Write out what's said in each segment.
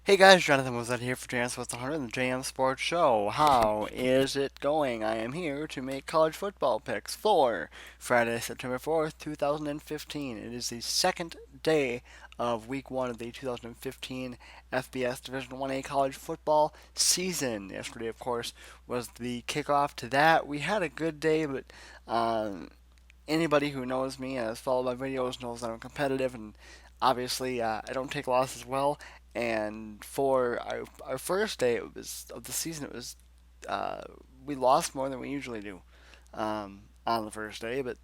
Hey guys, Jonathan Mozet here for JM Sports 100 and the JM Sports Show. How is it going? I am here to make college football picks for Friday, September 4th, 2015. It is the second day of week one of the 2015 FBS Division 1A college football season. Yesterday, of course, was the kickoff to that. We had a good day, but um, anybody who knows me and has followed my videos knows that I'm competitive, and obviously I don't take losses well. And for our first day of the season, it was uh, we lost more than we usually do on the first day, but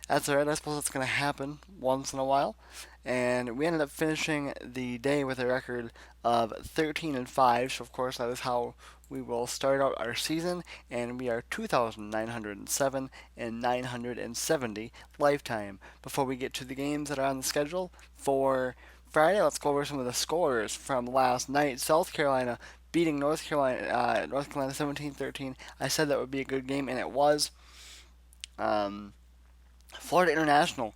that's alright. I suppose that's going to happen once in a while. And we ended up finishing the day with a record of 13 and 5. So of course that is how we will start out our season, and we are 2,907 and 970 lifetime. Before we get to the games that are on the schedule for Friday, let's go over some of the scores from last night. South Carolina beating North Carolina 17-13. I said that would be a good game, and it was. Um, Florida International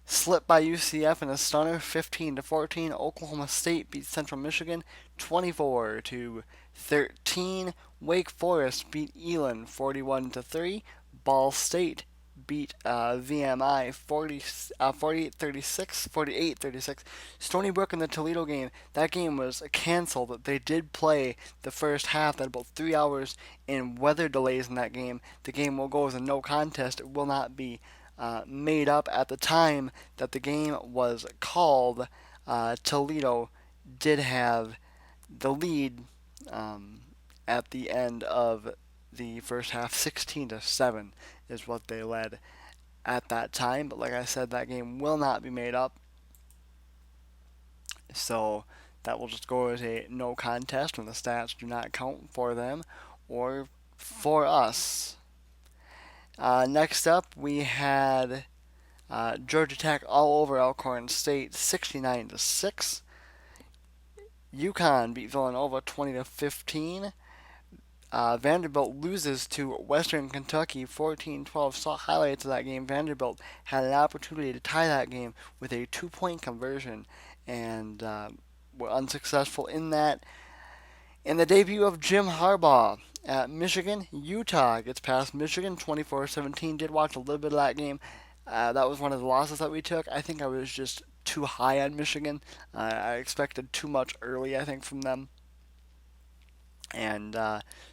slipped by UCF in a stunner, 15-14. Oklahoma State beat Central Michigan, 24-13. Wake Forest beat Elon, 41-3. Ball State beat VMI 48-36. Stony Brook in the Toledo game, that game was canceled. They did play the first half. That about 3 hours in weather delays in that game. The game will go as a no contest. It will not be made up at the time that the game was called. Toledo did have the lead at the end of the first half. 16-7 is what they led at that time. But like I said, that game will not be made up. So that will just go as a no contest when the stats do not count for them or for us. Next up, we had Georgia Tech all over Alcorn State, 69-6. UConn beat Villanova 20-15. Vanderbilt loses to Western Kentucky 14-12. Saw highlights of that game. Vanderbilt had an opportunity to tie that game with a 2-point conversion and were unsuccessful in that. In the debut of Jim Harbaugh at Michigan, Utah gets past Michigan 24-17. Did watch a little bit of that game. That was one of the losses that we took. I think I was just too high on Michigan. I expected too much early, I think, from them. And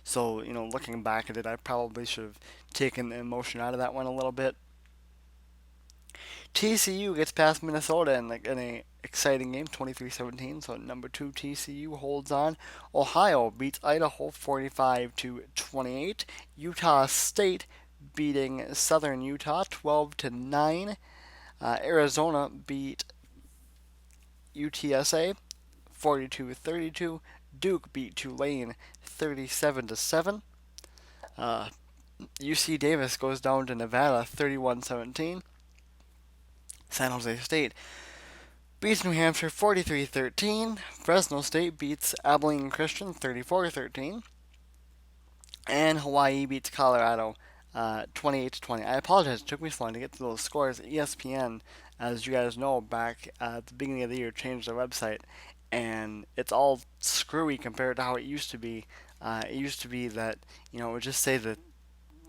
so, looking back at it, I probably should have taken the emotion out of that one a little bit. TCU gets past Minnesota in a exciting game, 23-17. So number 2 TCU holds on. Ohio beats Idaho 45-28. Utah State beating Southern Utah 12-9. Arizona beat UTSA 42-32. Duke beat Tulane 37-7. UC Davis goes down to Nevada 31-17. San Jose State beats New Hampshire 43-13. Fresno State beats Abilene Christian 34-13. And Hawaii beats Colorado 28-20. I apologize, it took me so long to get to those scores. ESPN, as you guys know, back at the beginning of the year, changed their website, and it's all screwy compared to how it used to be. It used to be that it would just say the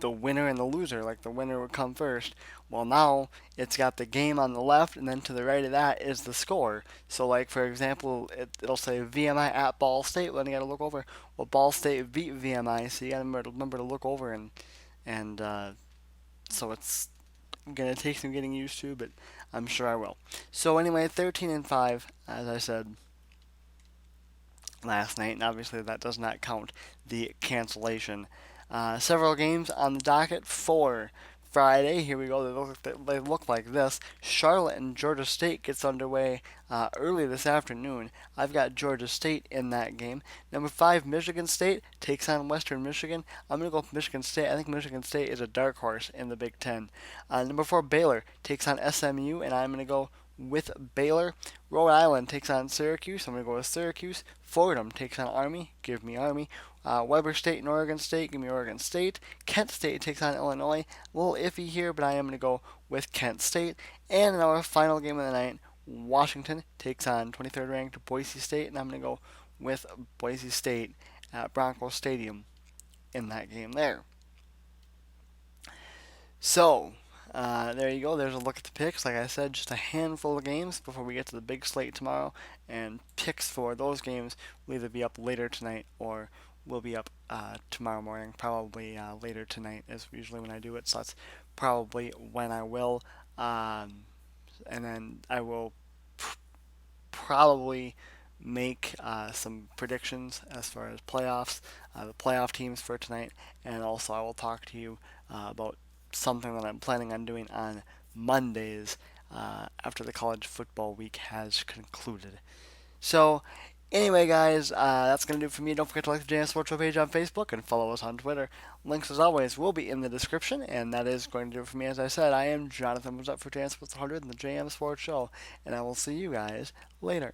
winner and the loser, like the winner would come first. Well, now it's got the game on the left, and then to the right of that is the score. So, like for example, it'll say VMI at Ball State. Well, then you got to look over. Well, Ball State beat VMI, so you got to remember to look over and so it's gonna take some getting used to, but I'm sure I will. So anyway, 13-5, as I said last night, and obviously that does not count the cancellation. Several games on the docket for Friday. Here we go. They look like this. Charlotte and Georgia State gets underway early this afternoon. I've got Georgia State in that game. Number 5, Michigan State takes on Western Michigan. I'm going to go with Michigan State. I think Michigan State is a dark horse in the Big Ten. Number 4, Baylor takes on SMU, and I'm going to go with Baylor. Rhode Island takes on Syracuse. I'm going to go with Syracuse. Fordham takes on Army. Give me Army. Weber State and Oregon State. Give me Oregon State. Kent State takes on Illinois. A little iffy here, but I am going to go with Kent State. And in our final game of the night, Washington takes on 23rd ranked Boise State, and I'm going to go with Boise State at Broncos Stadium in that game there. So, there you go. There's a look at the picks. Like I said, just a handful of games before we get to the big slate tomorrow. And picks for those games will either be up later tonight or will be up tomorrow morning. Probably later tonight is usually when I do it. So that's probably when I will. And then I will probably make some predictions as far as playoffs, the playoff teams for tonight, and also I will talk to you about something that I'm planning on doing on Mondays after the college football week has concluded. So, anyway, guys, that's going to do it for me. Don't forget to like the JM Sports Show page on Facebook and follow us on Twitter. Links, as always, will be in the description, and that is going to do it for me. As I said, I am Jonathan. Was up for JM Sports 100 and the JM Sports Show, and I will see you guys later.